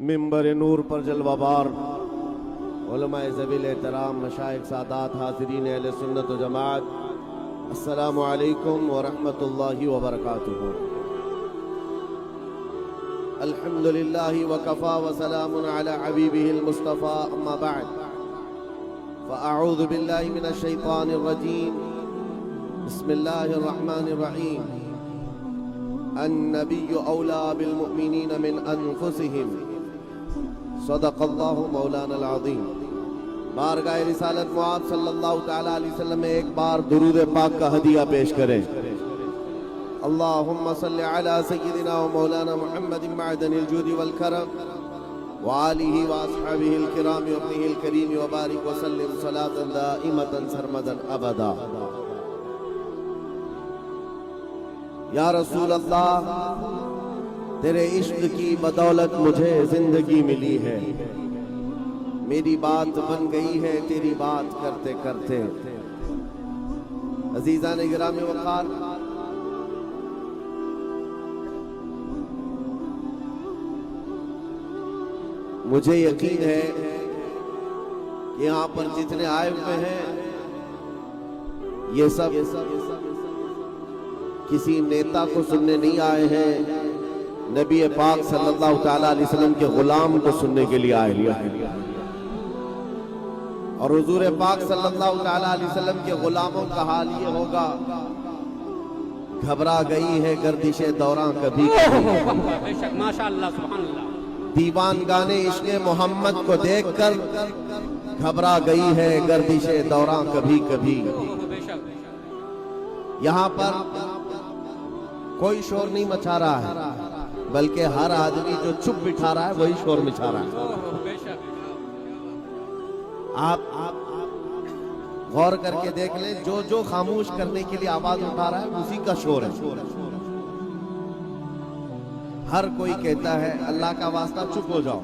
मिंबर नूर पर जलवाबार उलमाए ज़वील एहतराम मशाइख सादात हाज़रीन अहले सुन्नत व जमात, अस्सलामु अलैकुम व रहमतुल्लाहि व बरकातुहू। अल्हम्दुलिल्लाहि व कफ़ा व सलामुन अला हबीबिहिल मुस्तफ़ा, अम्मा बअद, फ़अऊज़ु बिल्लाहि मिनश शैतानिर रजीम, बिस्मिल्लाहिर रहमानिर रहीम। अन्नबिय्यु औला बिल मुअमिनीन मिन अनफुसिहिम, सदक़ल्लाहु मौलाना अज़ीम। बारगाह रिसालत मुआज़ सल्लल्लाहु तआला अलैहि वसल्लम में एक बार दुरूद पाक का हदिया पेश करें। अल्लाहुम्मा सल्लि अला सय्यिदिना व मौलाना मुहम्मदिन मअदनिल जूदि वल करम व आलिहि व अस्हाबिहिल किराम व इब्निहिल करीम व बारिक व सल्लिम सलातन दाइमतन सरमदन अबदा। या रसूल अल्लाह, तेरे इश्क की बदौलत मुझे जिंदगी मिली है, मेरी बात बन गई है तेरी बात करते करते। अजीजान गिरामी वक़ार, मुझे यकीन है कि यहाँ पर जितने आए हुए हैं ये सब किसी नेता को सुनने नहीं आए हैं, नबी पाक सल्लल्लाहु तआला अलैहि वसल्लम के गुलाम को सुनने के लिए आए हैं। और हुजूर पाक सल्लल्लाहु तआला अलैहि वसल्लम के गुलामों का हाल ये होगा, घबरा गई है गर्दिशे दौरां कभी बेशक, माशाअल्लाह, सुभानअल्लाह। दीवान गाने इश्क़े मोहम्मद को देखकर घबरा गई है गर्दिशे दौरां कभी कभी। यहाँ पर कोई शोर नहीं मचा रहा है, बल्कि हर आदमी जो चुप बिठा रहा है वही शोर मचा रहा है। आप गौर करके देख लें, जो जो खामोश करने के लिए आवाज उठा रहा है उसी का शोर है। हर कोई कहता है अल्लाह का वास्ता चुप हो जाओ,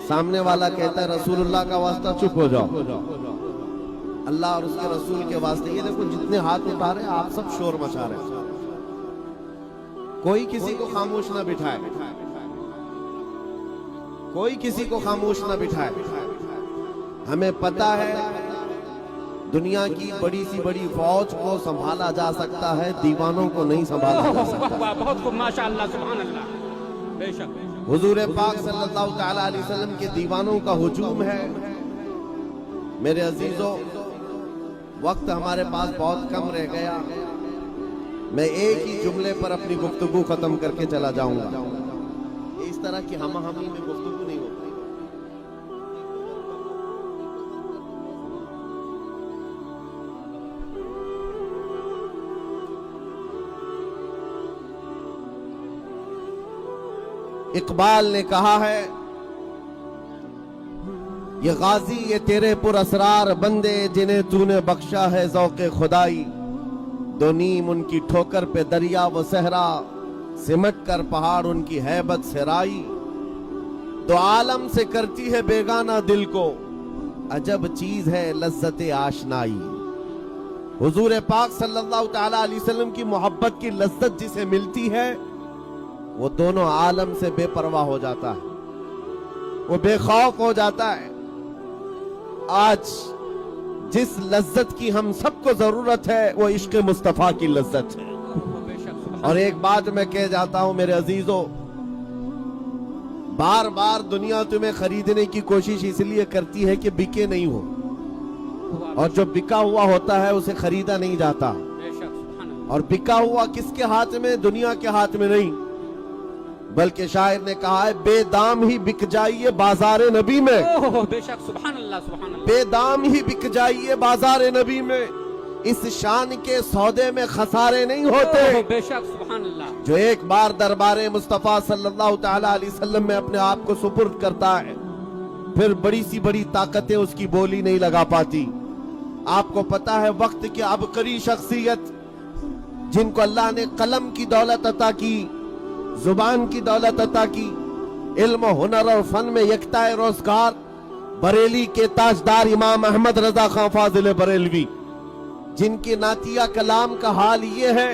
सामने वाला कहता है रसूलुल्लाह का वास्ता चुप हो जाओ। अल्लाह और उसके रसूल के वास्ते ये देखो जितने हाथ उठा रहे हैं आप सब शोर मचा रहे हैं। कोई किसी को खामोश ना बिठाए, कोई किसी को खामोश ना बिठाए। हमें पता है दुनिया की बड़ी सी बड़ी फौज को संभाला जा सकता है, दीवानों को नहीं संभाला जा सकता। बहुत खूब, माशाअल्लाह, सुभानअल्लाह। बेशक हुजूर पाक सल्लल्लाहु तआला अलैहि वसल्लम के दीवानों का हुजूम है। मेरे अजीजों, वक्त हमारे पास बहुत कम रह गया, मैं एक ही जुमले पर अपनी गुफ्तगू खत्म करके चला जाऊंगा। इस तरह की हम-हमी में गुफ्तगू नहीं होती। इकबाल ने कहा है, ये गाजी ये तेरे पुरअसरार बंदे जिन्हें तूने बख्शा है ज़ौक़े खुदाई, दो नीम उनकी ठोकर पे दरिया व सहरा, सिमट कर पहाड़ उनकी हैबत से राई। दो आलम से करती है बेगाना दिल को, अजब चीज है लज्जत आशनाई। हुजूर पाक सल्लल्लाहु तआला अलैहि वसल्लम की मोहब्बत की लज्जत जिसे मिलती है वो दोनों आलम से बेपरवाह हो जाता है, वो बेखौफ हो जाता है। आज जिस लज्जत की हम सबको जरूरत है वो इश्क मुस्तफा की लज्जत है। और एक बात मैं कह जाता हूं मेरे अजीजों, बार बार दुनिया तुम्हें खरीदने की कोशिश इसलिए करती है कि बिके नहीं हो, और जो बिका हुआ होता है उसे खरीदा नहीं जाता। और बिका हुआ किसके हाथ में? दुनिया के हाथ में नहीं, बल्कि शायर ने कहा है बेदाम ही बिक जाइए बाजारे नबी में। बेशक, सुभानअल्लाह, सुभानअल्लाह। बेदाम ही बिक जाइए बाजारे नबी में, इस शान के सौदे में खसारे नहीं होते। बेशक, सुभानअल्लाह। जो एक बार दरबारे मुस्तफा सल्लल्लाहु तआला अलैहि वसल्लम में अपने आप को सुपुर्द करता है, फिर बड़ी सी बड़ी ताकतें उसकी बोली नहीं लगा पाती। आपको पता है वक्त की अबकरी शख्सियत जिनको अल्लाह ने कलम की दौलत अता की, जुबान की दौलत अता की, इल्म हुनर और फन में यकताए रोजगार, बरेली के ताजदार इमाम अहमद रजा खां फाजिल बरेलवी, जिनकी नातिया कलाम का हाल ये है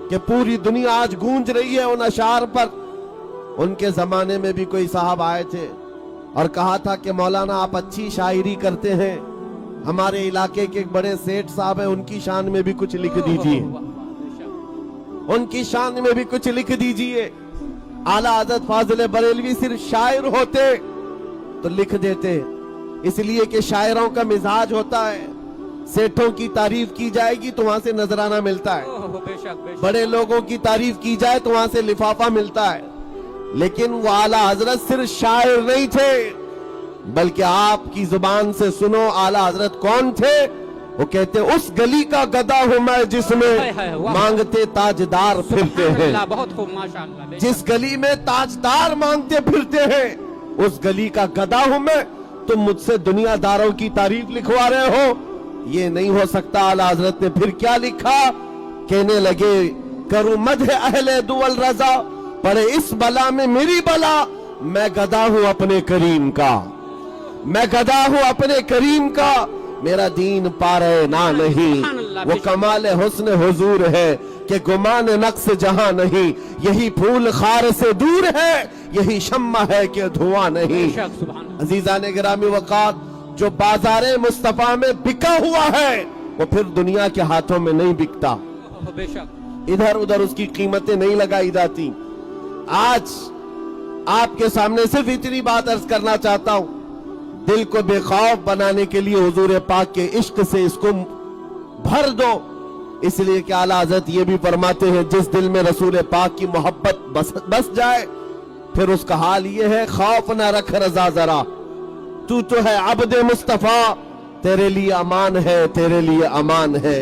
कि पूरी दुनिया आज गूंज रही है उन अशार पर, ان کے زمانے میں بھی کوئی صاحب آئے تھے اور کہا تھا کہ مولانا آپ اچھی شاعری کرتے ہیں، ہمارے علاقے کے ایک بڑے سیٹھ صاحب ہیں، ان کی شان میں بھی کچھ لکھ دیجئے، ان کی شان میں بھی کچھ لکھ دیجئے۔ اعلیٰ حضرت فاضل بریلوی صرف شاعر ہوتے تو لکھ دیتے، اس لیے کہ شاعروں کا مزاج ہوتا ہے، سیٹھوں کی تعریف کی جائے گی تو وہاں سے نذرانہ ملتا ہے، بے شک بڑے لوگوں کی تعریف کی جائے تو وہاں سے لفافہ ملتا ہے، لیکن وہ اعلیٰ حضرت صرف شاعر نہیں تھے بلکہ آپ کی زبان سے سنو اعلیٰ حضرت کون تھے؟ وہ کہتے اس گلی کا گدا ہوں میں جس میں مانگتے تاجدار پھرتے ہیں، بہت خوب ماشاءاللہ، جس گلی میں تاجدار مانگتے پھرتے ہیں اس گلی کا گدا ہوں میں، تم مجھ سے دنیا داروں کی تعریف لکھوا رہے ہو، یہ نہیں ہو سکتا۔ اعلیٰ حضرت نے پھر کیا لکھا؟ کہنے لگے کروں مدح اہل دول رضا، پڑے اس بلا میں میری بلا، میں گدا ہوں اپنے کریم کا، میں گدا ہوں اپنے کریم کا، میرا دین پارے نہ نہیں، وہ کمال حسن حضور ہے کہ گمان نقص جہاں نہیں، یہی پھول خار سے دور ہے، یہی شمع ہے کہ دھواں نہیں۔ عزیزان گرامی وقات، جو بازار مصطفیٰ میں بکا ہوا ہے وہ پھر دنیا کے ہاتھوں میں نہیں بکتا، بے شک ادھر ادھر اس کی قیمتیں نہیں لگائی جاتی۔ آج آپ کے سامنے صرف اتنی بات عرض کرنا چاہتا ہوں، دل کو بے خوف بنانے کے لیے حضور پاک کے عشق سے اس کو بھر دو، اس لیے کہ اعلیٰ حضرت یہ بھی فرماتے ہیں جس دل میں رسول پاک کی محبت بس جائے پھر اس کا حال یہ ہے خوف نہ رکھ رضا ذرا، تو ہے عبد مصطفیٰ، تیرے لیے امان ہے، تیرے لیے امان ہے۔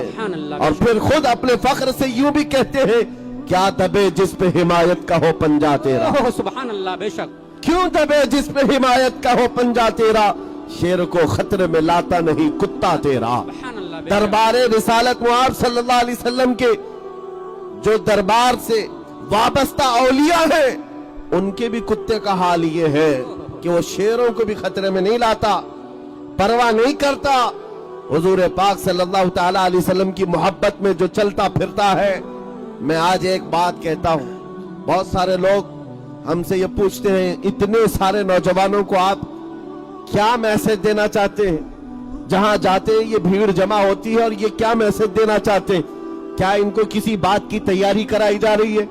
اور پھر خود اپنے فخر سے یوں بھی کہتے ہیں کیا دبے جس پہ حمایت کا ہو پنجا تیرا، سبحان اللہ، بے شک کیوں دبے جس پہ حمایت کا ہو پنجا تیرا، شیر کو خطرے میں لاتا نہیں کتا تیرا۔ سبحان اللہ، بے شک دربار رسالت معاذ صلی اللہ علیہ وسلم کے جو دربار سے وابستہ اولیاء ہیں ان کے بھی کتے کا حال یہ ہے کہ وہ شیروں کو بھی خطرے میں نہیں لاتا، پرواہ نہیں کرتا، حضور پاک صلی اللہ تعالی علیہ وسلم کی محبت میں جو چلتا پھرتا ہے۔ میں آج ایک بات کہتا ہوں، بہت سارے لوگ ہم سے یہ پوچھتے ہیں اتنے سارے نوجوانوں کو آپ کیا میسج دینا چاہتے ہیں؟ جہاں جاتے ہیں یہ بھیڑ جمع ہوتی ہے اور یہ کیا میسج دینا چاہتے ہیں؟ کیا ان کو کسی بات کی تیاری کرائی جا رہی ہے؟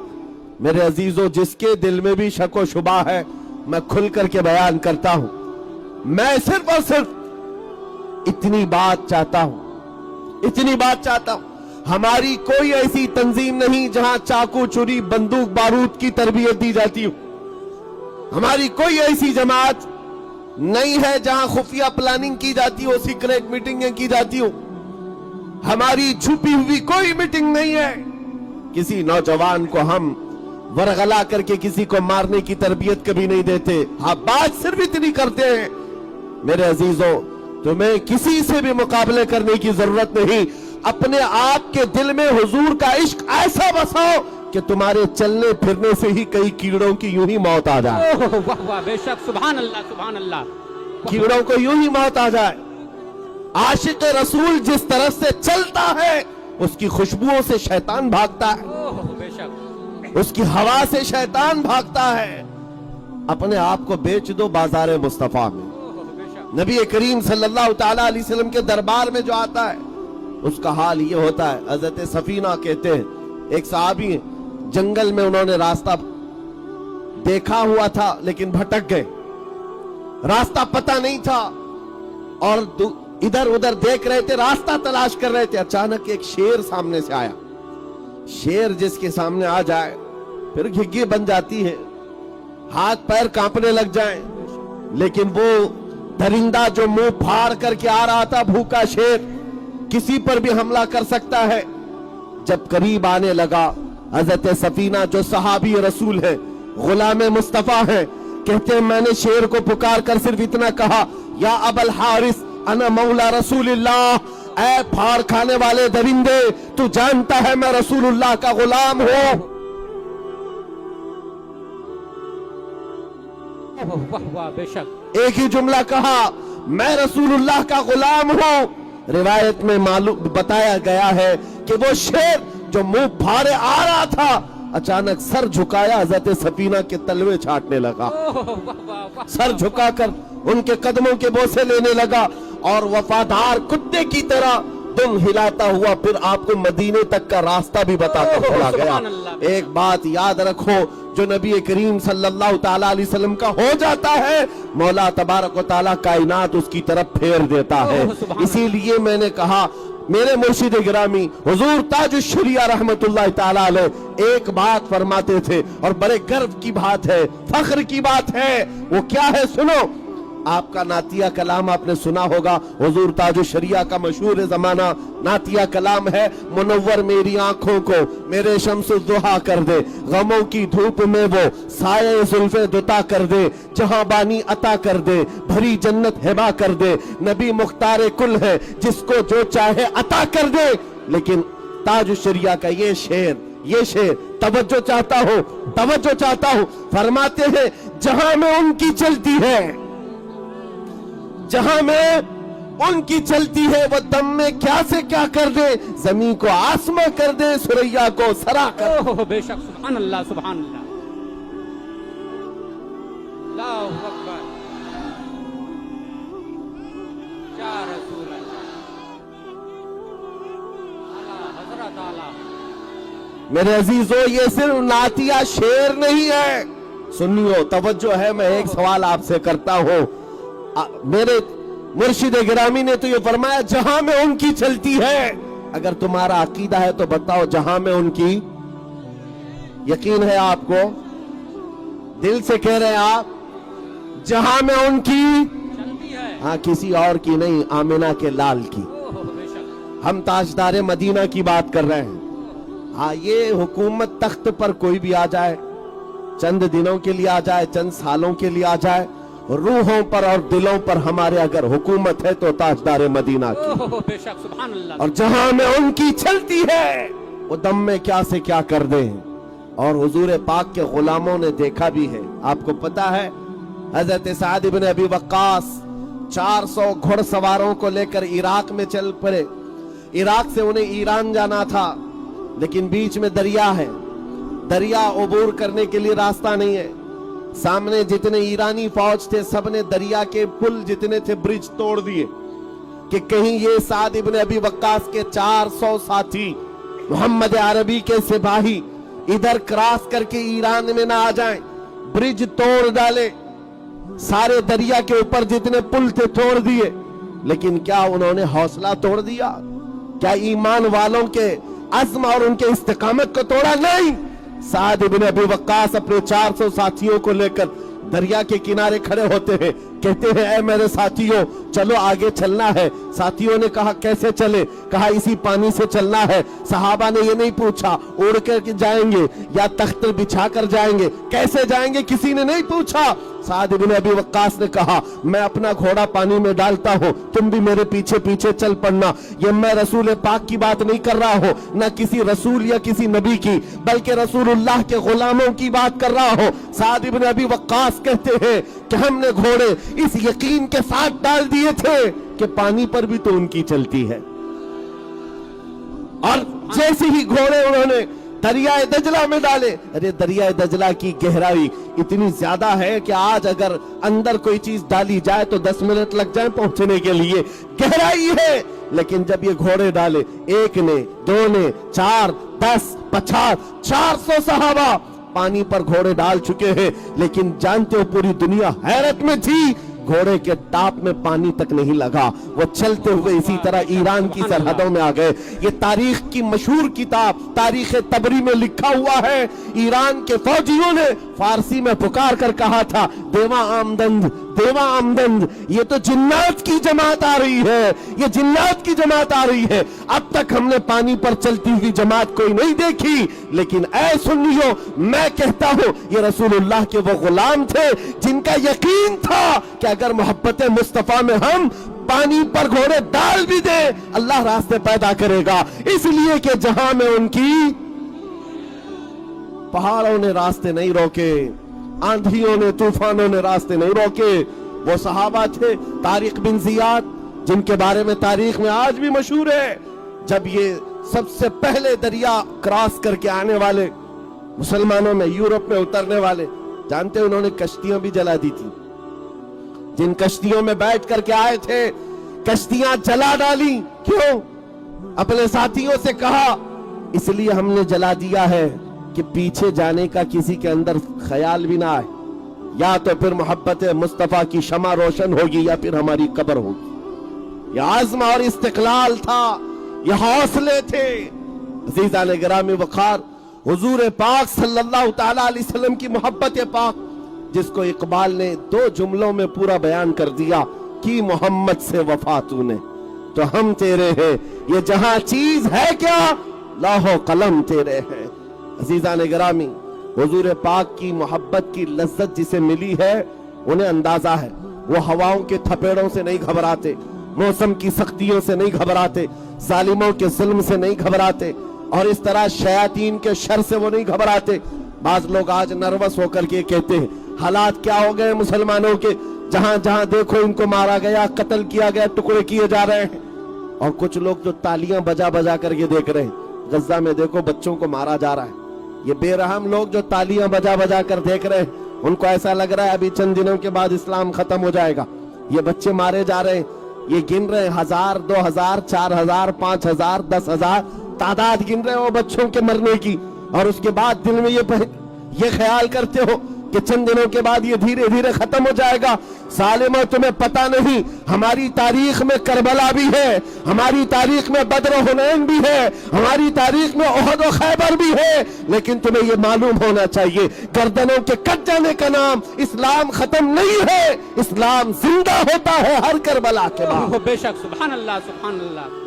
میرے عزیزوں، جس کے دل میں بھی شک و شبہ ہے میں کھل کر کے بیان کرتا ہوں، میں صرف اور صرف اتنی بات چاہتا ہوں، اتنی بات چاہتا ہوں، ہماری کوئی ایسی تنظیم نہیں جہاں چاقو چوری بندوق بارود کی تربیت دی جاتی ہو، ہماری کوئی ایسی جماعت نہیں ہے جہاں خفیہ پلاننگ کی جاتی ہو، سیکریٹ میٹنگیں کی جاتی ہو، ہماری چھپی ہوئی کوئی میٹنگ نہیں ہے۔ کسی نوجوان کو ہم ورغلا کر کے کسی کو مارنے کی تربیت کبھی نہیں دیتے، ہاں بات صرف اتنی کرتے ہیں۔ میرے عزیزوں، تمہیں کسی سے بھی مقابلے کرنے کی ضرورت نہیں، اپنے آپ کے دل میں حضور کا عشق ایسا بساؤ کہ تمہارے چلنے پھرنے سے ہی کئی کیڑوں کی یوں ہی موت آ جائے، واہ واہ، بے شک سبحان اللہ، سبحان اللہ، کیڑوں کو یوں ہی موت آ جائے۔ عاشق رسول جس طرف سے چلتا ہے اس کی خوشبوؤں سے شیطان بھاگتا ہے، بے شک اس کی ہوا سے شیطان بھاگتا ہے۔ اپنے آپ کو بیچ دو بازار مصطفیٰ میں، بے شک نبی کریم صلی اللہ تعالی علیہ وسلم کے دربار میں جو آتا ہے اس کا حال یہ ہوتا ہے۔ حضرت سفینہ کہتے ہیں ایک صحابی ہیں، جنگل میں انہوں نے راستہ دیکھا ہوا تھا لیکن بھٹک گئے، راستہ پتہ نہیں تھا اور ادھر ادھر دیکھ رہے تھے، راستہ تلاش کر رہے تھے، اچانک ایک شیر سامنے سے آیا۔ شیر جس کے سامنے آ جائے پھر گھگی بن جاتی ہے، ہاتھ پیر کانپنے لگ جائیں، لیکن وہ درندہ جو منہ پھاڑ کر کے آ رہا تھا، بھوکا شیر، کسی پر بھی حملہ کر سکتا ہے۔ جب قریب آنے لگا، حضرت سفینہ جو صحابی رسول ہے، غلام مصطفیٰ ہے، کہتے ہیں میں نے شیر کو پکار کر صرف اتنا کہا یا ابا الحارث انا مولا رسول اللہ، اے پھاڑ کھانے والے درندے تو جانتا ہے میں رسول اللہ کا غلام ہوں۔ واہ واہ، بے شک ایک ہی جملہ کہا میں رسول اللہ کا غلام ہوں۔ روایت میں معلوم بتایا گیا ہے کہ وہ شیر جو منہ پھاڑے آ رہا تھا अचानक सर झुकाया, हजरत सफीना के तलवे छाटने लगा, ओह, वाह वाह वाह। सर झुकाकर उनके कदमों के बोसे लेने लगा और वफादार कुत्ते की तरह दुम हिलाता हुआ फिर आपको मदीने तक का रास्ता भी बताकर ओह, चला सुभान गया। अल्लाह। एक बात याद रखो, जो नबी करीम सल्लल्लाहु ताला अलैहि वसल्लम का हो जाता है, मौला तबारक व ताला कायनात उसकी तरफ फेर देता है। ओह, सुभान इसीलिए मैंने कहा, मेरे मुर्शिद गिरामी हुजूर ताजुश शरिया रहमतुल्लाह ताला अलैह एक बात फरमाते थे और बड़े गर्व की बात है, फख्र की बात है। वो क्या है सुनो, आपका नातिया कलाम आपने सुना होगा, हुजूर ताजुश शरिया का मशहूर जमाना नातिया कलाम है, मुनव्वर मेरी आंखों को मेरे शम्सुल दुहा कर दे, गमों की धूप में वो साये जुल्फे दुता कर दे, जहां बानी अता कर दे, भरी जन्नत हिबा कर दे, नबी मुख्तार कुल है जिसको जो चाहे अता कर दे। लेकिन ताजुश शरिया का ये शेर तवज्जो चाहता हूं, फरमाते हैं जहां में उनकी चलती है, जहां में उनकी चलती है, वो दम में क्या से क्या कर दे, जमीन को आसमां कर दे, सुरैया को सरा कर। ओह, बेशक, सुभान अल्लाह सुभान अल्लाह। अल्लाहु अकबर, या रसूल अल्लाह, आला हजरत आला। मेरे अजीजों, ये सिर्फ नातिया शेर नहीं है, सुनियो तवज्जो है, मैं एक सवाल आपसे करता हूं। मेरे मुर्शिद गिरामी ने तो ये फरमाया जहां में उनकी चलती है। अगर तुम्हारा अकीदा है तो बताओ, जहां में उनकी, यकीन है आपको, दिल से कह रहे हैं आप, जहां में उनकी चलती है। हाँ, किसी और की नहीं, आमिना के लाल की। ओह, बेशक। हम ताजदार मदीना की बात कर रहे हैं। हाँ, ये हुकूमत तख्त पर कोई भी आ जाए, चंद दिनों के लिए आ जाए, चंद सालों के लिए आ जाए, रूहों पर और दिलों पर हमारे अगर हुकूमत है तो ताजदार मदीना की। ओह, बेशक, सुभान अल्लाह। और जहां में उनकी चलती है, वो दम में क्या से क्या कर दे। और हुजूर पाक के गुलामों ने देखा भी है। आपको पता है, हजरत साद इब्न अबी वक्कास 400 घुड़सवारों को लेकर इराक में चल पड़े। इराक से उन्हें ईरान जाना था, लेकिन बीच में दरिया है, दरिया अबूर करने के लिए रास्ता नहीं है। सामने जितने ईरानी फौज थे, सबने दरिया के पुल जितने थे ब्रिज तोड़ दिए कि कहीं ये साद इब्न अबी वक्कास के 400 साथी मोहम्मद अरबी के सिपाही इधर क्रॉस करके ईरान में ना आ जाएं। ब्रिज तोड़ डाले, सारे दरिया के ऊपर जितने पुल थे तोड़ दिए। लेकिन क्या उन्होंने हौसला तोड़ दिया? क्या ईमान वालों के अज़्म और उनके इस्तिकामत को तोड़ा? नहीं। साद इब्न अबी वक्कास अपने 400 साथियों को लेकर दरिया के किनारे खड़े होते हैं, कहते हैं ऐ मेरे साथियों, चलो आगे चलना है। साथियों ने कहा कैसे चले? कहा इसी पानी से चलना है। सहाबा ने ये नहीं पूछा उड़ कर जाएंगे या तख्त बिछा कर जाएंगे, कैसे जाएंगे किसी ने नहीं पूछा। साद इब्न अबी वक्कास ने कहा मैं अपना घोड़ा पानी में डालता हूं, तुम भी मेरे पीछे पीछे चल पड़ना। ये मैं रसूल पाक की बात नहीं कर रहा हूं, न किसी रसूल या किसी नबी की, बल्कि रसूलुल्लाह के गुलामों की बात कर रहा हूं। साद इब्न अबी वक्कास कहते हैं कि हमने घोड़े इस यकीन के साथ डाल दिए थे कि पानी पर भी तो उनकी चलती है। और जैसे ही घोड़े उन्होंने दरियाए दजला में डाले, अरे दरियाए दजला की गहराई इतनी ज्यादा है कि आज अगर अंदर कोई चीज डाली जाए तो 10 मिनट लग जाए पहुंचने के लिए, गहराई है। लेकिन जब ये घोड़े डाले, एक ने, दो ने, 4, 10, 50, 400 सहाबा पानी पर घोड़े डाल चुके हैं। लेकिन जानते हो पूरी दुनिया हैरत में थी, घोड़े के टाप में पानी तक नहीं लगा, वो चलते हुए इसी तरह ईरान की सरहदों में आ गए। ये तारीख की मशहूर किताब तारीख तबरी में लिखा हुआ है, ईरान के फौजियों ने फारसी में पुकार कर कहा था देवा आमदंद, देवा आमदंद, ये तो जिन्नात की जमात आ रही है, ये जिन्नात की जमात आ रही है। अब तक हमने पानी पर चलती हुई जमात कोई नहीं देखी। लेकिन ऐ सुन्नियों, मैं कहता हूं ये रसूलुल्लाह के वो गुलाम थे जिनका यकीन था कि अगर मोहब्बत मुस्तफा में हम पानी पर घोड़े डाल भी दे, अल्लाह रास्ते पैदा करेगा। इसलिए कि जहां में उनकी, पहाड़ों ने रास्ते नहीं रोके, आंधियों ने, तूफानों ने रास्ते नहीं रोके। वो सहाबा थे तारिक बिन जियाद, जिनके बारे में तारीख में आज भी मशहूर है, जब ये सबसे पहले दरिया क्रॉस करके आने वाले, मुसलमानों में, यूरोप में उतरने वाले, जानते हैं उन्होंने कश्तियां भी जला दी थी। जिन कश्तियों में बैठ करके आए थे, कश्तियां जला डाली। क्यों? अपने साथियों से कहा इसलिए हमने जला दिया है कि पीछे जाने का किसी के अंदर ख्याल भी ना आए, या तो फिर मोहब्बत मुस्तफा की शमा रोशन होगी या फिर हमारी कब्र होगी। यह आज़म और इस्तिक़लाल था, यह हौसले थे। अज़ीज़ान गिरामी वक़ार, हुजूर पाक सल्लल्लाहु तआला अलैहि वसल्लम की मोहब्बत पाक, जिसको इकबाल ने 2 जुमलों में पूरा बयान कर दिया कि मोहम्मद से वफा तूने तो हम तेरे हैं, ये जहां चीज है क्या लाहो कलम तेरे हैं। अज़ीज़ान गिरामी, हुजूर पाक की मोहब्बत की लज्जत जिसे मिली है उन्हें अंदाजा है। वो हवाओं के थपेड़ों से नहीं घबराते, मौसम की सख्तियों से नहीं घबराते, जालिमों के जुल्म से नहीं घबराते, और इस तरह शयातीन के शर से वो नहीं घबराते। बाज लोग आज नर्वस होकर के कहते हैं हालात क्या हो गए मुसलमानों के, जहां जहां देखो इनको मारा गया, कत्ल किया गया, टुकड़े किए जा रहे हैं। और कुछ लोग तो तालियां बजा बजा करके देख रहे हैं, गज्जा में देखो बच्चों को मारा जा रहा है। ये बेरहम लोग जो तालियां बजा बजा कर देख रहे हैं, उनको ऐसा लग रहा है अभी चंद दिनों के बाद इस्लाम खत्म हो जाएगा। ये बच्चे मारे जा रहे हैं, ये गिन रहे हैं 1000, 2000, 4000, 5000, 10,000 तादाद गिन रहे हो बच्चों के मरने की, और उसके बाद दिल में ये ख्याल करते हो कि चंद दिनों के बाद ये धीरे धीरे खत्म हो जाएगा। सालिमो, तुम्हें पता नहीं हमारी तारीख में करबला भी है, हमारी तारीख में बद्र हुनैन भी है, हमारी तारीख में ओहद और खैबर भी है, लेकिन तुम्हें ये मालूम होना चाहिए गर्दनों के कट जाने का नाम इस्लाम खत्म नहीं है, इस्लाम जिंदा होता है हर करबला के बाद। बेशक, सुभान अल्लाह, सुभान अल्लाह।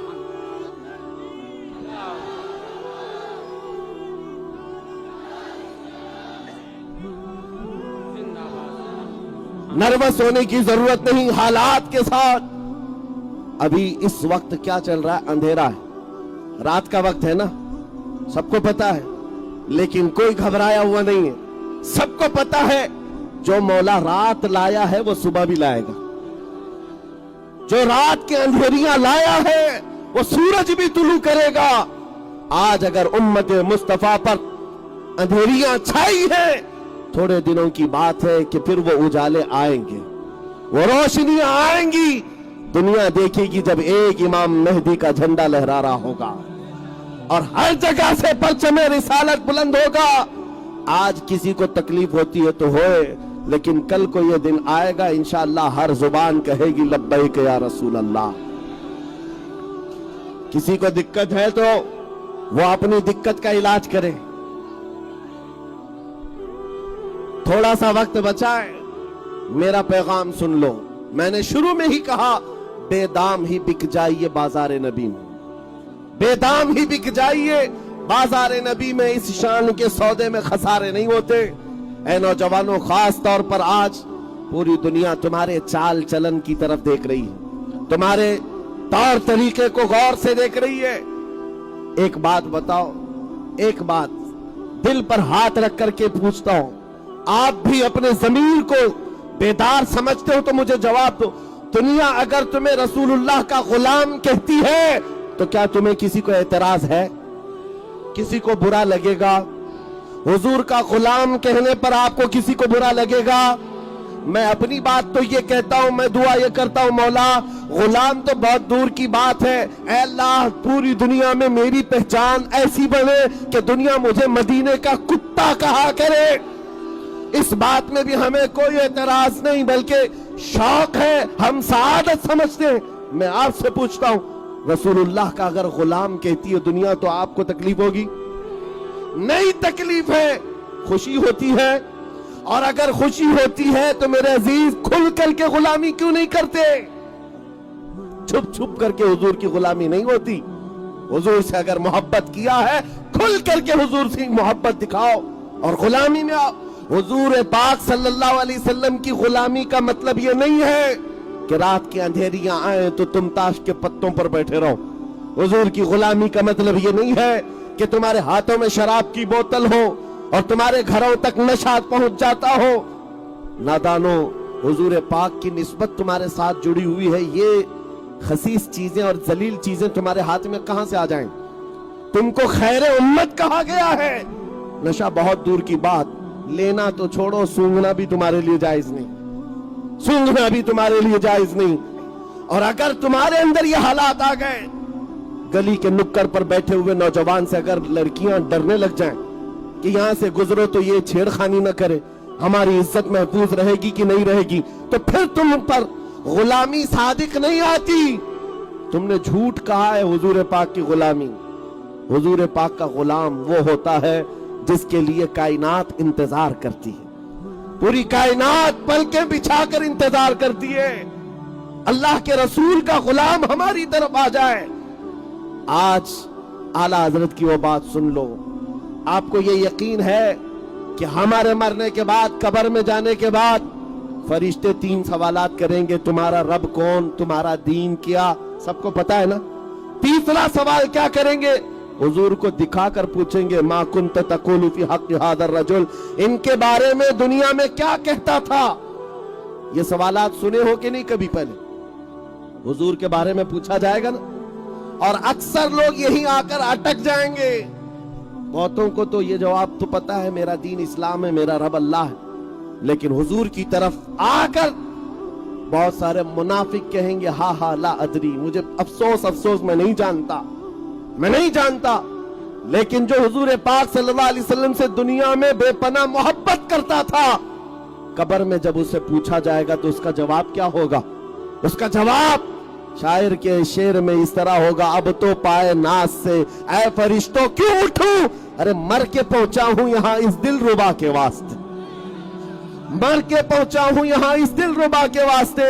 नर्वस होने की जरूरत नहीं हालात के साथ। अभी इस वक्त क्या चल रहा है? अंधेरा है, रात का वक्त है ना, सबको पता है, लेकिन कोई घबराया हुआ नहीं है। सबको पता है जो मौला रात लाया है वो सुबह भी लाएगा, जो रात के अंधेरियां लाया है वो सूरज भी तुलू करेगा। आज अगर उम्मत मुस्तफा पर अंधेरियां छाई है, थोड़े दिनों की बात है कि फिर वो उजाले आएंगे, वो रोशनियां आएंगी। दुनिया देखेगी जब एक इमाम मेहदी का झंडा लहरा रहा होगा और हर जगह से परचम रिसालत बुलंद होगा। आज किसी को तकलीफ होती है तो होए, लेकिन कल को ये दिन आएगा इंशाअल्लाह हर जुबान कहेगी लब्बैक या रसूल अल्लाह। किसी को दिक्कत है तो वो अपनी दिक्कत का इलाज करे। थोड़ा सा वक्त बचा है, मेरा पैगाम सुन लो। मैंने शुरू में ही कहा बेदाम ही बिक जाइए बाजार नबी में, बेदाम ही बिक जाइए बाजार नबी में। इस शान के सौदे में खसारे नहीं होते। ऐ नौजवानों, खास तौर पर आज पूरी दुनिया तुम्हारे चाल चलन की तरफ देख रही है, तुम्हारे तौर तरीके को गौर से देख रही है। एक बात बताओ, एक बात दिल पर हाथ रख करके पूछता हूं, आप भी अपने ज़मीर को बेदार समझते हो तो मुझे जवाब दो। दुनिया अगर तुम्हें रसूलुल्लाह का गुलाम कहती है तो क्या तुम्हें किसी को एतराज है? किसी को बुरा लगेगा? हुजूर का गुलाम कहने पर आपको किसी को बुरा लगेगा? मैं अपनी बात तो ये कहता हूं, मैं दुआ ये करता हूं मौला, गुलाम तो बहुत दूर की बात है। ऐ अल्लाह, पूरी दुनिया में मेरी पहचान ऐसी बने कि दुनिया मुझे मदीने का कुत्ता कहा करे। इस बात में भी हमें कोई एतराज नहीं, बल्कि शौक है, हम सआदत समझते हैं। मैं आपसे पूछता हूं, रसूलुल्लाह का अगर गुलाम कहती है दुनिया तो आपको तकलीफ होगी? नहीं तकलीफ है, खुशी होती है। और अगर खुशी होती है तो मेरे अजीज खुल करके गुलामी क्यों नहीं करते? छुप छुप करके हुजूर की गुलामी नहीं होती। हुजूर से अगर मोहब्बत किया है, खुल करके हुजूर से मोहब्बत दिखाओ और गुलामी में आओ। हुजूर पाक सल्लल्लाहु अलैहि वसल्लम की गुलामी का मतलब ये नहीं है कि रात की अंधेरियां आए तो तुम ताश के पत्तों पर बैठे रहो। हुजूर की गुलामी का मतलब ये नहीं है कि तुम्हारे हाथों में शराब की बोतल हो और तुम्हारे घरों तक नशा पहुंच जाता हो। नादानो, हुजूर पाक की निस्बत तुम्हारे साथ जुड़ी हुई है। ये खसीस चीजें और जलील चीजें तुम्हारे हाथ में कहां से आ जाएं? तुमको खैर उम्मत कहा गया है, नशा बहुत दूर की बात, लेना तो छोड़ो, सूंघना भी तुम्हारे लिए जायज नहीं, सूंघना भी तुम्हारे लिए जायज नहीं। और अगर तुम्हारे अंदर ये हालात आ गए, गली के नुक्कड़ पर बैठे हुए नौजवान से अगर लड़कियां डरने लग जाएं कि यहां से गुजरो तो ये छेड़खानी न करे, हमारी इज्जत महफूज रहेगी कि नहीं रहेगी, तो फिर तुम पर गुलामी सादिक नहीं आती। तुमने झूठ कहा है हुजूर पाक की गुलामी। हुजूर पाक का गुलाम वो होता है जिसके लिए कायनात इंतजार करती है, पूरी कायनात पलकें बिछाकर इंतजार करती है। अल्लाह के रसूल का गुलाम हमारी तरफ आ जाए। आज आला हजरत की वो बात सुन लो, आपको ये यकीन है कि हमारे मरने के बाद, कब्र में जाने के बाद फरिश्ते 3 सवालात करेंगे, तुम्हारा रब कौन, तुम्हारा दीन क्या, सबको पता है ना। तीसरा सवाल क्या करेंगे, हुजूर को दिखाकर पूछेंगे, मा कुन्त तक़ूलु फी हक़्क़ि हाज़र रजुल, इनके बारे में दुनिया में क्या कहता था। ये सवालात सुने हो कि नहीं कभी पहले? हुजूर के बारे में पूछा जाएगा ना, और अक्सर लोग यहीं आकर अटक जाएंगे। बहुतों को तो ये जवाब तो पता है, मेरा दीन इस्लाम है, मेरा रब अल्लाह है, लेकिन हुजूर की तरफ आकर बहुत सारे मुनाफिक कहेंगे, हा हा ला अदरी, मुझे अफसोस अफसोस, मैं नहीं जानता, मैं नहीं जानता। लेकिन जो हुजूर पाक सल्लल्लाहु अलैहि वसल्लम से दुनिया में बेपनाह मोहब्बत करता था, कब्र में जब उसे पूछा जाएगा तो उसका जवाब क्या होगा? उसका जवाब शायर के शेर में इस तरह होगा, अब तो पाए नाज से ऐ फरिश्तों क्यों उठूं, अरे मर के पहुंचा हूं यहां इस दिलरुबा के वास्ते, मर के पहुंचा हूं यहां इस दिलरुबा के वास्ते।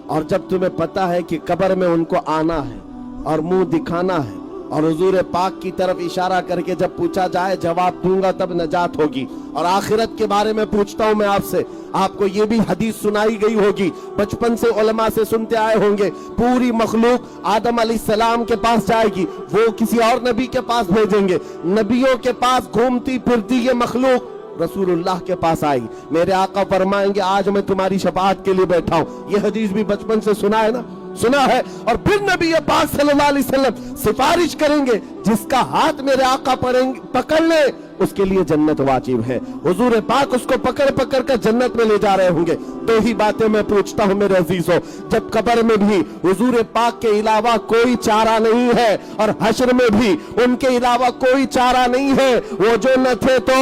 और जब तुम्हें पता है कि कब्र में उनको आना है और मुंह दिखाना है, और हुजूर पाक की तरफ इशारा करके जब पूछा जाए जवाब दूंगा तब नजात होगी। और आखिरत के बारे में पूछता हूं मैं आपसे, आपको ये भी हदीस सुनाई गई होगी, बचपन से उलमा से सुनते आए होंगे, पूरी मखलूक आदम अलैहिस्सलाम के पास जाएगी, वो किसी और नबी के पास भेजेंगे, नबियों के पास घूमती फिरती ये मखलूक रसूलुल्लाह के पास आई, मेरे आका फरमाएंगे आज मैं तुम्हारी शफाअत के लिए बैठा हूं। ये हदीस भी बचपन से सुना है ना, सुना है। और फिर नबी पाक सल्लल्लाहु अलैहि वसल्लम सिफारिश करेंगे, जिसका हाथ मेरे आका पकड़ ले उसके लिए जन्नत वाजिब है। हुजूर पाक उसको पकड़ पकड़ कर जन्नत में ले जा रहे होंगे। दो ही बातें मैं पूछता हूं मेरे अजीजों, जब कब्र में भी हुजूर पाक के अलावा कोई चारा नहीं है, और हश्र में भी उनके अलावा कोई चारा नहीं है, वो जो न थे तो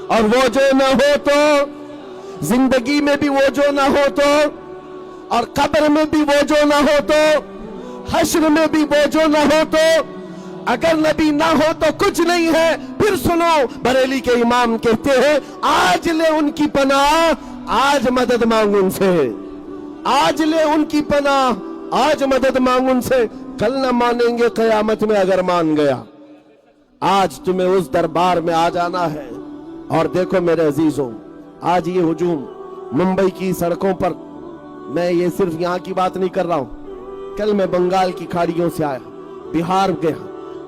और वो जो न हो तो, जिंदगी में भी वो जो न हो तो, और कब्र में भी वो जो ना हो तो, हश्र में भी वो जो ना हो तो, अगर नबी ना हो तो कुछ नहीं है। फिर सुनो, बरेली के इमाम कहते हैं, आज ले उनकी पनाह, आज मदद मांग उनसे, आज ले उनकी पनाह, आज मदद मांग उनसे, कल न मानेंगे कयामत में अगर मान गया। आज तुम्हें उस दरबार में आ जाना है। और देखो मेरे अजीजों, आज ये हुजूम मुंबई की सड़कों पर, मैं ये सिर्फ यहाँ की बात नहीं कर रहा हूं, कल मैं बंगाल की खाड़ियों से आया, बिहार गया,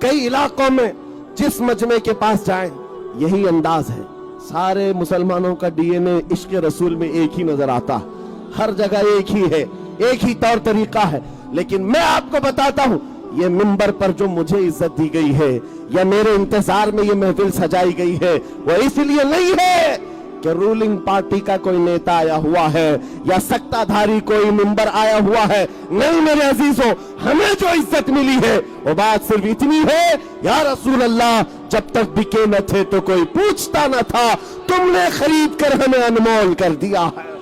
कई इलाकों में जिस मजमे के पास जाएं यही अंदाज है। सारे मुसलमानों का डीएनए इश्क रसूल में एक ही नजर आता है, हर जगह एक ही है, एक ही तौर तरीका है। लेकिन मैं आपको बताता हूं, ये मिंबर पर जो मुझे इज्जत दी गई है, या मेरे इंतजार में ये महफिल सजाई गई है, वो इसलिए नहीं है कि रूलिंग पार्टी का कोई नेता आया हुआ है या सत्ताधारी कोई मिंबर आया हुआ है। नहीं मेरे अजीजों, हमें जो इज्जत मिली है वो बात सिर्फ इतनी है, या रसूल अल्लाह जब तक बिके न थे तो कोई पूछता न था, तुमने खरीद कर हमें अनमोल कर दिया है।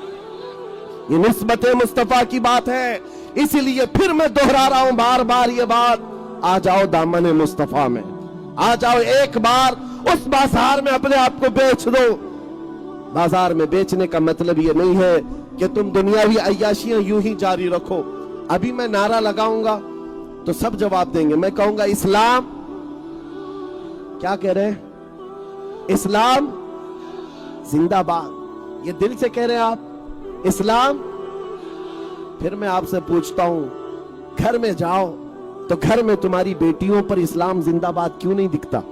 ये निस्बत मुस्तफा की बात है। इसीलिए फिर मैं दोहरा रहा हूं बार बार ये बात, आ जाओ दामन मुस्तफा में, आ जाओ, एक बार उस बाजार में अपने आप को बेच दो। बाजार में बेचने का मतलब ये नहीं है कि तुम दुनियावी अय्याशियां यूं ही जारी रखो। अभी मैं नारा लगाऊंगा तो सब जवाब देंगे। मैं कहूंगा इस्लाम, क्या कह रहे हैं? इस्लाम जिंदाबाद। ये दिल से कह रहे हैं आप इस्लाम? फिर मैं आपसे पूछता हूं, घर में जाओ तो घर में तुम्हारी बेटियों पर इस्लाम जिंदाबाद क्यों नहीं दिखता?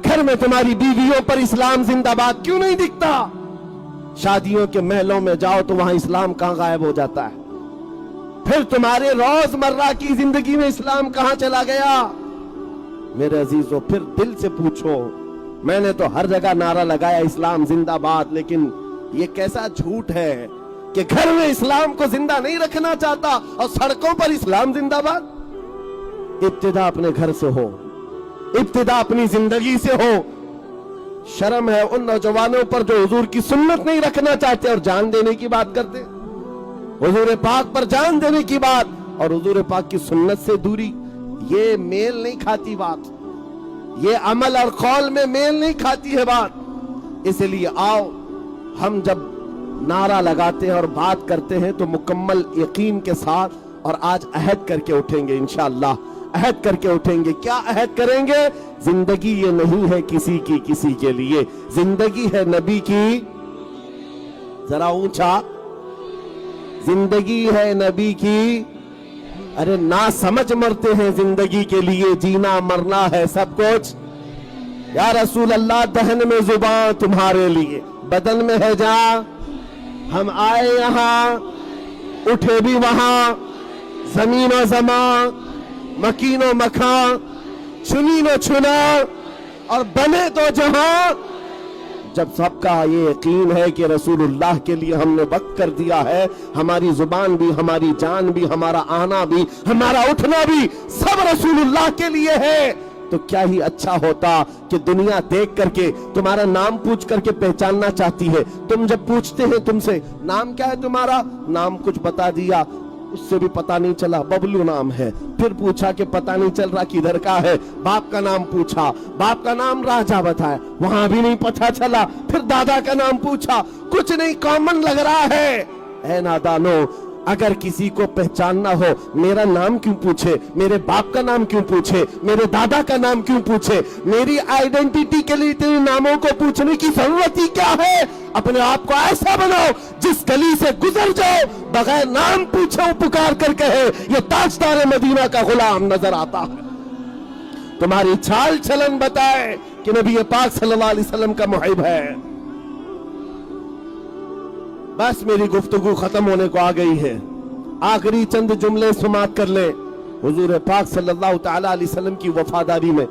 घर में तुम्हारी बीवियों पर इस्लाम जिंदाबाद क्यों नहीं दिखता? शादियों के महलों में जाओ तो वहां इस्लाम कहां गायब हो जाता है? फिर तुम्हारे रोजमर्रा की जिंदगी में इस्लाम कहां चला गया? मेरे अजीजों, फिर दिल से पूछो, मैंने तो हर जगह नारा लगाया इस्लाम जिंदाबाद, लेकिन ये कैसा झूठ है कि घर में इस्लाम को जिंदा नहीं रखना चाहता और सड़कों पर इस्लाम जिंदाबाद। इब्तिदा अपने घर से हो, इब्तिदा अपनी जिंदगी से हो। शर्म है उन नौजवानों पर जो हुजूर की सुन्नत नहीं रखना चाहते और जान देने की बात करते। हुजूर पाक पर जान देने की बात और हुजूर पाक की सुन्नत से दूरी, ये मेल नहीं खाती बात, ये अमल और कौल में मेल नहीं खाती है बात। इसलिए आओ, हम जब नारा लगाते हैं और बात करते हैं तो मुकम्मल यकीन के साथ, और आज अहद करके उठेंगे इंशाअल्लाह, अहद करके उठेंगे। क्या अहद करेंगे? जिंदगी ये नहीं है किसी की किसी के लिए, जिंदगी है नबी की, जरा ऊंचा, जिंदगी है नबी की। अरे ना समझ मरते हैं जिंदगी के लिए, जीना मरना है सब कुछ। या रसूल अल्लाह, दहन में जुबान तुम्हारे लिए, बदन में है जा। हम आए यहां, उठे भी वहां, जमीन और जमा, मकीनो मकान, चुनी न चुना और बने तो जहां। जब सबका ये यकीन है कि रसूलुल्लाह के लिए हमने वक्त कर दिया है, हमारी जुबान भी, हमारी जान भी, हमारा आना भी, हमारा उठना भी सब रसूलुल्लाह के लिए है, तो क्या ही अच्छा होता कि दुनिया देख करके तुम्हारा नाम पूछ करके पहचानना चाहती है। तुम जब पूछते हैं तुमसे नाम क्या है तुम्हारा, नाम कुछ बता दिया, उससे भी पता नहीं चला, बबलू नाम है। फिर पूछा कि पता नहीं चल रहा किधर का है। बाप का नाम पूछा, बाप का नाम राजा बताया, वहां भी नहीं पता चला। फिर दादा का नाम पूछा, कुछ नहीं कॉमन लग रहा है। ऐ नादानो, अगर किसी को पहचानना हो, मेरा नाम क्यों पूछे, मेरे बाप का नाम क्यों पूछे, मेरे दादा का नाम क्यों पूछे? मेरी आइडेंटिटी के लिए इतने नामों को पूछने की जरूरत ही क्या है? अपने आप को ऐसा बनाओ जिस गली से गुजर जाओ बगैर नाम पूछे पुकार कर कहे ये ताजदार मदीना का गुलाम नजर आता है। तुम्हारी चाल चलन बताए कि नबी पाक सल्लल्लाहु अलैहि वसल्लम का मुहिब है। बस मेरी गुफ्तगू खत्म होने को आ गई है। आखिरी चंद जुमले सुमात कर ले। हुजूर पाक सल्लल्लाहु तआला अलैहि वसल्लम की वफादारी में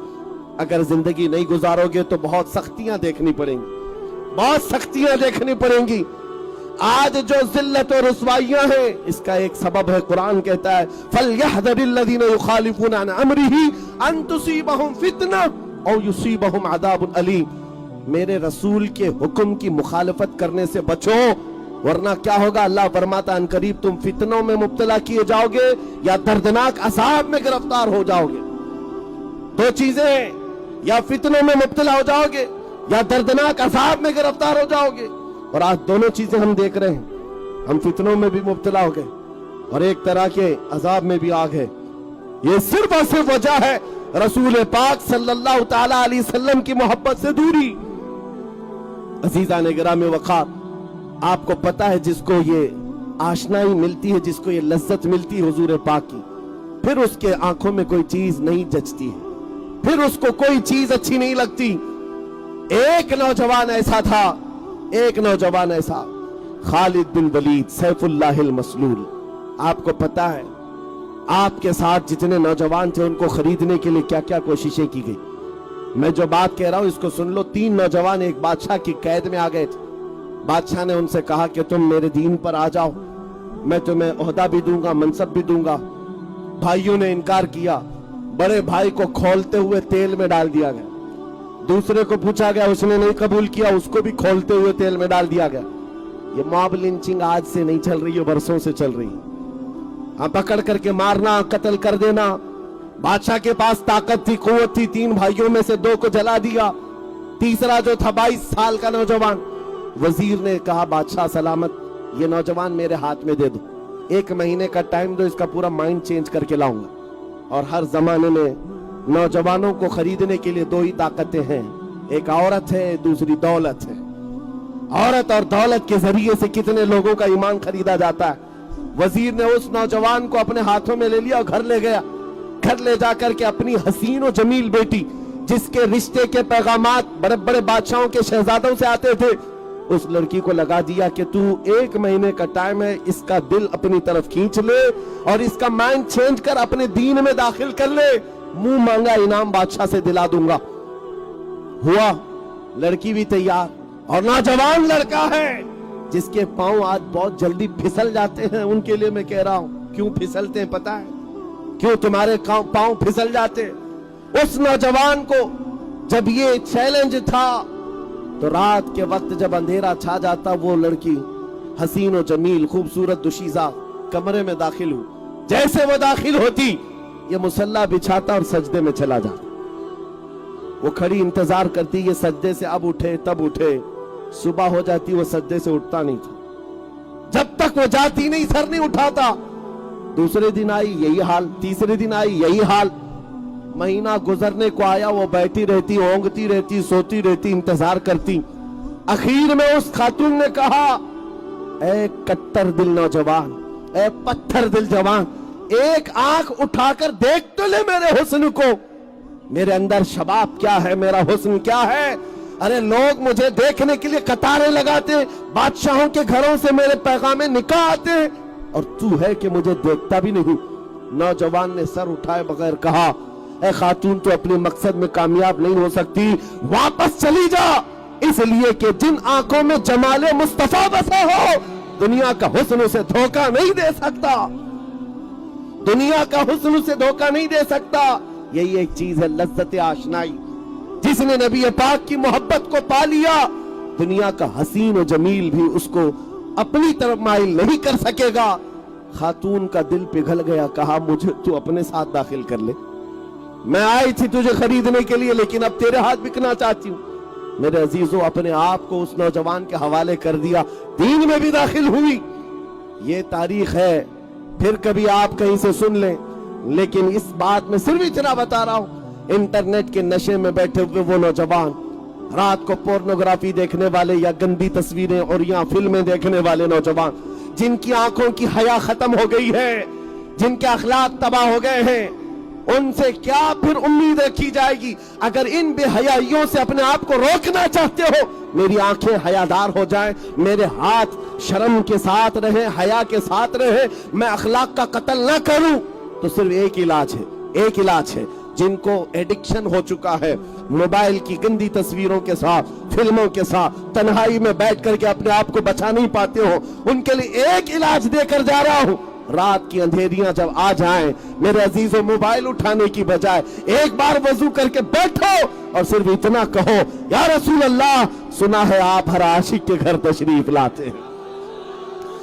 अगर जिंदगी नहीं गुजारोगे तो बहुत सख्तियां देखनी पड़ेंगी, बहुत सख्तियां देखनी पड़ेंगी। आज जो जिल्लत और रुसवाइयां हैं, इसका एक सबब है, कुरान कहता है फलयहज़रिल्लज़ीना युखालिफूना अन अम्रिही अन तुसीबहुम फितना औ युसीबहुम अज़ाबुन अलीम। मेरे रसूल के हुक्म की मुखालफत करने से बचो, वरना क्या होगा? अल्लाह फरमाता है अनकरीब तुम फितनों में मुब्तला किए जाओगे या दर्दनाक अज़ाब में गिरफ्तार हो जाओगे। दो चीजें, या फितनों में मुब्तला हो जाओगे या दर्दनाक अज़ाब में गिरफ्तार हो जाओगे। और आज दोनों चीजें हम देख रहे हैं। हम फितनों में भी मुब्तला हो गए और एक तरह के अज़ाब में भी आ गए। ये सिर्फ और सिर्फ वजह है रसूल पाक सल्लल्लाहु तआला अलैहि वसल्लम की मोहब्बत से दूरी। अजीज़ान गिरामी वक़ार, आपको पता है जिसको ये आशनाई मिलती है, जिसको ये लज्जत मिलती है हुजूर पाक की, फिर उसके आंखों में कोई चीज नहीं जचती है, फिर उसको कोई चीज अच्छी नहीं लगती। एक नौजवान ऐसा था, एक नौजवान ऐसा, खालिद बिन वलीद सैफुल्लाहिल मसलूल। आपको पता है आपके साथ जितने नौजवान थे उनको खरीदने के लिए क्या क्या कोशिशें की गई। मैं जो बात कह रहा हूं इसको सुन लो। 3 नौजवान एक बादशाह की कैद में आ गए थे। बादशाह ने उनसे कहा कि तुम मेरे दीन पर आ जाओ, मैं तुम्हें ओहदा भी दूंगा, मनसब भी दूंगा। भाइयों ने इनकार किया। बड़े भाई को खोलते हुए तेल में डाल दिया गया, दूसरे को पूछा गया, उसने नहीं कबूल किया, उसको भी खोलते हुए तेल में डाल दिया गया। ये मॉब लिंचिंग आज से नहीं चल रही है, बरसों से चल रही है। हाँ, पकड़ करके मारना, कत्ल कर देना। बादशाह के पास ताकत थी, कुव्वत थी। 3 भाइयों में से 2 को जला दिया। तीसरा जो था 22 साल का नौजवान, वजीर ने कहा बादशाह सलामत, ये नौजवान मेरे हाथ में दे दो, 1 महीने का टाइम दो, इसका पूरा माइंड चेंज करके लाऊंगा। और हर जमाने में नौजवानों को खरीदने के लिए 2 ही ताकतें हैं, एक औरत है, दूसरी दौलत है। औरत और दौलत के जरिए से कितने लोगों का ईमान खरीदा जाता है। वजीर ने उस नौजवान को अपने हाथों में ले लिया और घर ले गया। घर ले जाकर के अपनी हसीन और जमील बेटी, जिसके रिश्ते के पैगामात बड़े बड़े बादशाहों के शहजादों से आते थे, उस लड़की को लगा दिया कि तू 1 महीने का टाइम है, इसका दिल अपनी तरफ खींच ले और इसका माइंड चेंज कर अपने दीन में दाखिल कर ले। मुंह मांगा इनाम बादशाह से दिला दूंगा। हुआ, लड़की भी तैयार, और नौजवान लड़का है जिसके पांव आज बहुत जल्दी फिसल जाते हैं। उनके लिए मैं कह रहा हूं, क्यों फिसलते हैं पता है? क्यों तुम्हारे पांव फिसल जाते? उस नौजवान को जब ये चैलेंज था तो रात के वक्त जब अंधेरा छा जाता, वो लड़की हसीन और जमील खूबसूरत दुशीजा कमरे में दाखिल हुई। जैसे वो दाखिल होती, ये मुसल्ला बिछाता और सजदे में चला जाता। वो खड़ी इंतजार करती, ये सजदे से अब उठे तब उठे। सुबह हो जाती, वो सजदे से उठता नहीं था। जब तक वो जाती नहीं, सर नहीं उठाता। दूसरे दिन आई यही हाल, तीसरे दिन आई यही हाल। महीना गुजरने को आया, वो बैठी रहती, ओंगती रहती, सोती रहती, इंतजार करती। आखिर में उस खातून ने कहा, ए कट्टर दिल नौजवान, ए पत्थर दिल जवान, एक आंख उठाकर देख तो ले मेरे हुस्न को। मेरे अंदर शबाब क्या है, मेरा हुस्न क्या है। अरे लोग मुझे देखने के लिए कतारें लगाते, बादशाहों के घरों से मेरे पैगामे निकाह आते, और तू है कि मुझे देखता भी नहीं। नौजवान ने सर उठाए बगैर कहा, ए खातून, तो अपने मकसद में कामयाब नहीं हो सकती, वापस चली जा। इसलिए कि जिन आंखों में जमाले मुस्तफा बसा हो, दुनिया का हुस्न उसे धोखा नहीं दे सकता। दुनिया का हुस्न उसे धोखा नहीं दे सकता। यही एक चीज है लज्जत आशनाई। जिसने नबी पाक की मोहब्बत को पा लिया, दुनिया का हसीन और जमील भी उसको अपनी तरफ माइल नहीं कर सकेगा। खातून का दिल पिघल गया, कहा मुझे तू अपने साथ दाखिल कर ले। मैं आई थी तुझे खरीदने के लिए, लेकिन अब तेरे हाथ बिकना चाहती हूँ। मेरे अजीजों, अपने आप को उस नौजवान के हवाले कर दिया, दीन में भी दाखिल हुई। ये तारीख है, फिर कभी आप कहीं से सुन लें। लेकिन इस बात में सिर्फ इतना बता रहा हूं, इंटरनेट के नशे में बैठे हुए वो नौजवान, रात को पोर्नोग्राफी देखने वाले या गंदी तस्वीरें और या फिल्में देखने वाले नौजवान, जिनकी आंखों की हया खत्म हो गई है, जिनके अखलाक तबाह हो गए हैं, उनसे क्या फिर उम्मीद रखी जाएगी? अगर इन बेहयाइयों से अपने आप को रोकना चाहते हो, मेरी आंखें हयादार हो जाएं, मेरे हाथ शर्म के साथ रहे, हया के साथ रहे, मैं अखलाक का कत्ल ना करूं, तो सिर्फ एक इलाज है, एक इलाज है। जिनको एडिक्शन हो चुका है मोबाइल की गंदी तस्वीरों के साथ, फिल्मों के साथ, तन्हाई में बैठ करके अपने आप को बचा नहीं पाते हो, उनके लिए एक इलाज देकर जा रहा हूं। रात की अंधेरियां जब आ जाएं, मेरे अजीजों, मोबाइल उठाने की बजाय एक बार वजू करके बैठो और सिर्फ इतना कहो, या रसूल अल्लाह, सुना है आप हर आशिक के घर तशरीफ लाते हैं।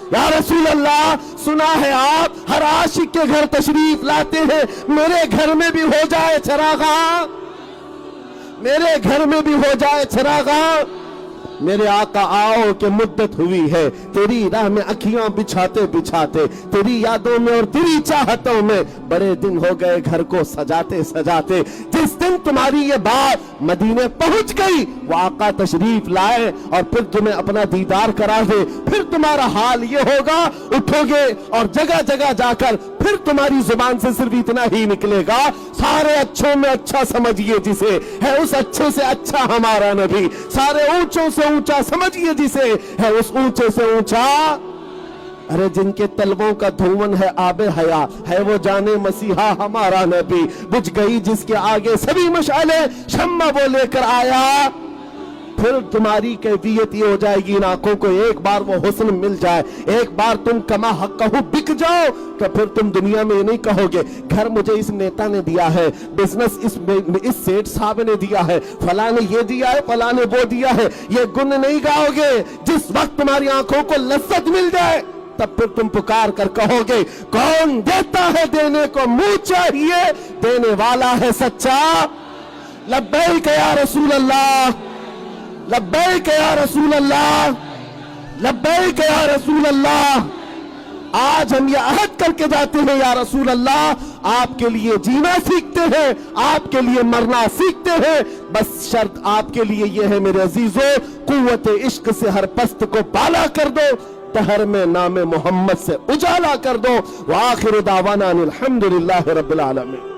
या रसूल अल्लाह, सुना है आप हर आशिक के घर तशरीफ लाते हैं। मेरे घर में भी हो जाए चरागा, मेरे घर में भी हो जाए चरागा। मेरे आका आओ कि मुद्दत हुई है, तेरी राह में अखियां बिछाते बिछाते, तेरी यादों में और तेरी चाहतों में बड़े दिन हो गए घर को सजाते सजाते। जिस दिन तुम्हारी ये बात मदीने पहुंच गई, वो आका तशरीफ लाए और फिर तुम्हें अपना दीदार करा दे, फिर तुम्हारा हाल ये होगा, उठोगे और जगह जगह जाकर फिर तुम्हारी जुबान से सिर्फ इतना ही निकलेगा, सारे अच्छों में अच्छा समझिए जिसे, है उस अच्छे से अच्छा हमारा नबी। सारे ऊंचों से ऊंचा समझिए जिसे, है उस ऊंचे से ऊंचा। अरे जिनके तलवों का धुवन है आबे हया, है वो जाने मसीहा हमारा नबी। बुझ गई जिसके आगे सभी मशाले, शम्मा वो लेकर आया। फिर तुम्हारी कैफियत ये हो जाएगी, इन आंखों को एक बार वो हुस्न मिल जाए, एक बार तुम कमा हक़हू बिक जाओ, तो फिर तुम दुनिया में ये नहीं कहोगे घर मुझे इस नेता ने दिया है, बिजनेस इस सेठ साहब ने दिया है, फला ने ये दिया है, फला ने वो दिया है। ये गुण नहीं गाओगे। जिस वक्त तुम्हारी आंखों को लज्जत मिल जाए, तब फिर तुम पुकार कर कहोगे, कौन देता है देने को मुंह चाहिए, देने वाला है सच्चा। लब्बैक या रसूल अल्लाह, लब्बैक या रसूल अल्लाह, लब्बैक या रसूल अल्लाह। आज हम ये अहद करके जाते हैं, या रसूल अल्लाह, आपके लिए जीना सीखते हैं, आपके लिए मरना सीखते हैं। बस शर्त आपके लिए ये है मेरे अजीजों, कुव्वत इश्क से हर पस्त को बाला कर दो, तहर में नाम मोहम्मद से उजाला कर दो। व आखिर दावाना अनिल हम्दुलिल्लाहि रब्बिल आलमीन।